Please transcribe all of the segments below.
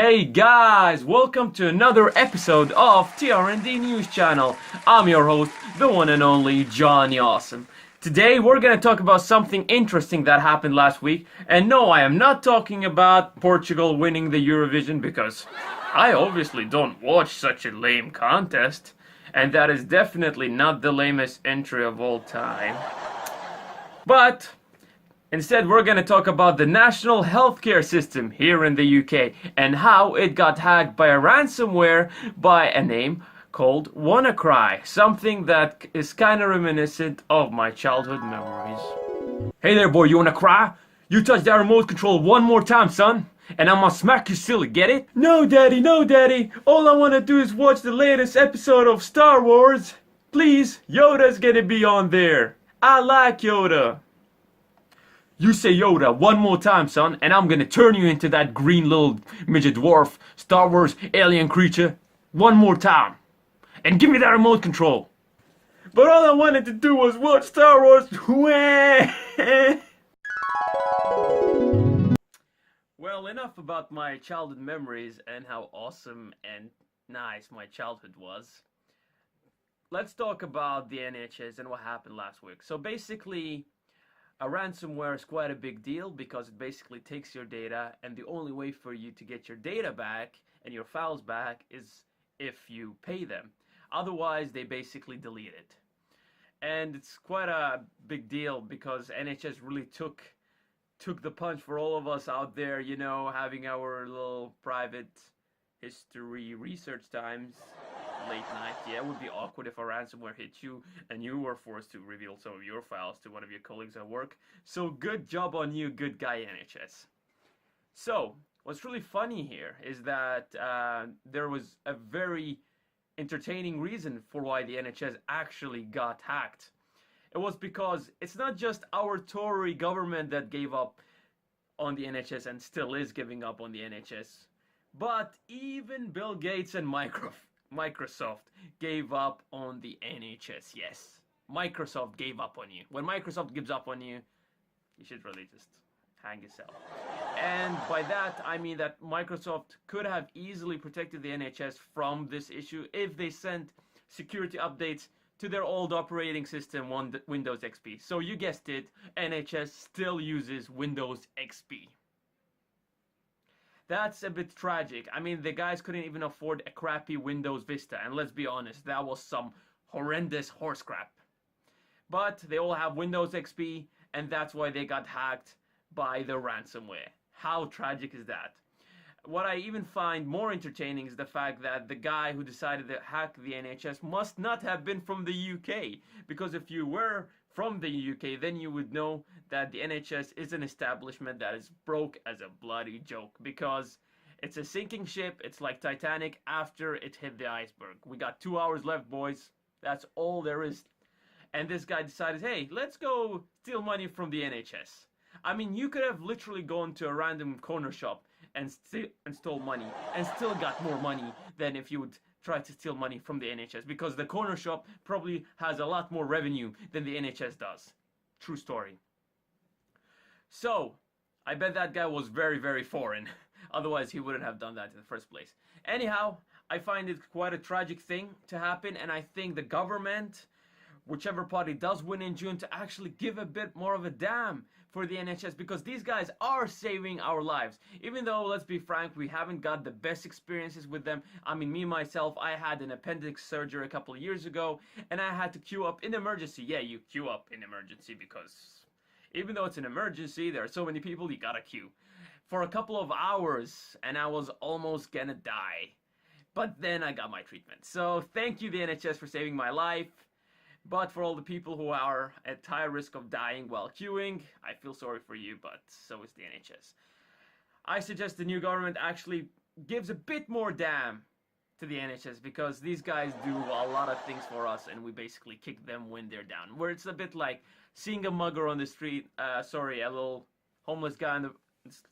Hey guys, welcome to another episode of TRND News Channel. I'm your host, the one and only Johnny Awesome. Today we're gonna talk about something interesting that happened last week. And no, I am not talking about Portugal winning the Eurovision because I obviously don't watch such a lame contest. And that is definitely not the lamest entry of all time. But instead, we're going to talk about the national healthcare system here in the UK and how it got hacked by a ransomware by a name called WannaCry, something that is kind of reminiscent of my childhood memories. Hey there, boy, you wanna cry? You touch that remote control one more time, son, and I'm gonna smack you silly, get it? No, daddy, no, daddy. All I wanna do is watch the latest episode of Star Wars. Please, Yoda's gonna be on there. I like Yoda. You say Yoda one more time, son, and I'm gonna turn you into that green little midget dwarf, Star Wars alien creature. One more time. And give me that remote control. But all I wanted to do was watch Star Wars. Well, enough about my childhood memories and how awesome and nice my childhood was. Let's talk about the NHS and what happened last week. So basically, a ransomware is quite a big deal because it basically takes your data, and the only way for you to get your data back and your files back is if you pay them. Otherwise, they basically delete it. And it's quite a big deal because NHS really took the punch for all of us out there, you know, having our little private history research times late night. Yeah, it would be awkward if a ransomware hit you and you were forced to reveal some of your files to one of your colleagues at work. So good job on you, good guy NHS. So what's really funny here is that there was a very entertaining reason for why the NHS actually got hacked. It was because it's not just our Tory government that gave up on the NHS and still is giving up on the NHS, but even Bill Gates and Microsoft gave up on the NHS. Yes, Microsoft gave up on you. When Microsoft gives up on you, you should really just hang yourself. And by that, I mean that Microsoft could have easily protected the NHS from this issue if they sent security updates to their old operating system, Windows XP. So you guessed it, NHS still uses Windows XP. That's a bit tragic. I mean, the guys couldn't even afford a crappy Windows Vista, and let's be honest, that was some horrendous horse crap. But they all have Windows XP, and that's why they got hacked by the ransomware. How tragic is that? What I even find more entertaining is the fact that the guy who decided to hack the NHS must not have been from the UK, because if you were from the UK, then you would know that the NHS is an establishment that is broke as a bloody joke, because it's a sinking ship. It's like Titanic after it hit the iceberg. We got 2 hours left, boys. That's all there is. And this guy decided, hey, let's go steal money from the NHS. I mean, you could have literally gone to a random corner shop and stole money and still got more money than if you would try to steal money from the NHS, because the corner shop probably has a lot more revenue than the NHS does. True story. So, I bet that guy was very, very foreign. Otherwise, he wouldn't have done that in the first place. Anyhow, I find it quite a tragic thing to happen, and I think the government, whichever party does win in June, to actually give a bit more of a damn for the NHS, because these guys are saving our lives. Even though, let's be frank, we haven't got the best experiences with them. I mean, me, myself, I had an appendix surgery a couple of years ago, and I had to queue up in emergency. Yeah, you queue up in emergency because even though it's an emergency, there are so many people, you gotta queue for a couple of hours, and I was almost gonna die. But then I got my treatment. So thank you, the NHS, for saving my life. But for all the people who are at high risk of dying while queuing, I feel sorry for you, but so is the NHS. I suggest the new government actually gives a bit more damn to the NHS, because these guys do a lot of things for us and we basically kick them when they're down. Where it's a bit like seeing a mugger on the street, a little homeless guy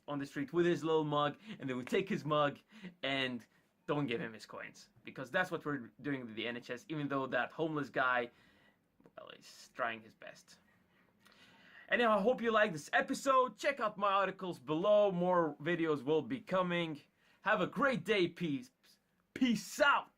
on the street with his little mug, and then we take his mug and don't give him his coins. Because that's what we're doing with the NHS, even though that homeless guy, well, he's trying his best. Anyhow, I hope you like this episode. Check out my articles below. More videos will be coming. Have a great day, peace. Peace out.